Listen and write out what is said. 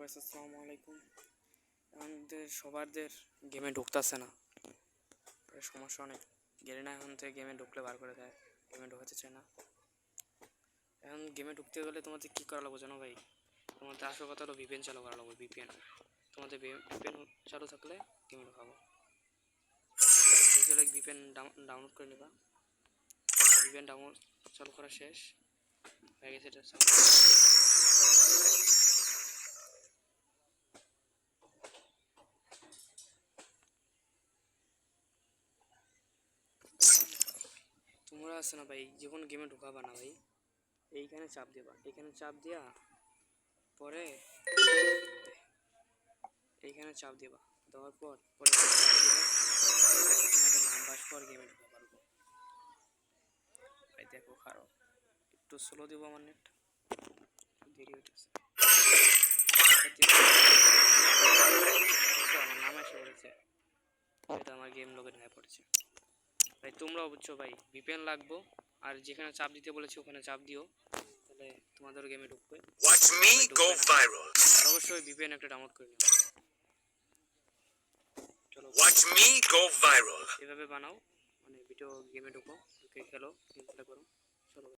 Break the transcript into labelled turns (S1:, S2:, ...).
S1: Guys আসসালামু আলাইকুম। আমাদের সবারদের গেমে ঢুকতেছে না, এর সমস্যা অনেক। গেরিনা এখন থেকে গেমে ঢুকলে বার করে দেয়, গেমে ঢুকাতে চায় না। এখন গেমে ঢুকতে গেলে তোমাদের কী করা লাগবে জানো ভাই? তোমাদের আসল কথা হলো ভিপিএন চালু করা লাগবে। তোমাদের ভিপিএন চালু থাকলে গেমে ঢুকাবো। লাইক ভিপিএন ডাউনলোড করে নেবা। ভিপিএন ডাউনলোড চালু করা শেষ হয়ে গেছে। এটা তোমরা আছে না ভাই, যখন গেমে ঢুকাবা না ভাই, এইখানে চাপ দেবা। এইখানে চাপ দিয়া পরে এইখানে চাপ দেবা, দেওয়ার পর পরে তোমাদের নাম বাস পর গেমে ঢুকা পারবো। ভাই দেখো খারাপ, একটু স্লো দেবো, আমার নেট দেরি হইতেছে। আমার নাম এসে পড়েছে, এটা আমার গেম লোকে হয়ে পড়েছে। ভাই তোমরাও বুঝছো ভাই, ভিপিএন লাগবো। আর যেখানে চাপ দিতে বলেছি ওখানে চাপ দিও, তাহলে তোমাদের গেমে ঢুকবে। আর অবশ্যই ভিপিএন একটা ডাউনলোড করে নিও। চলো এভাবে বানাও, মানে ভিডিও গেমে ঢুকো, ঢুকে খেলো, গেম প্লে করো। চলো।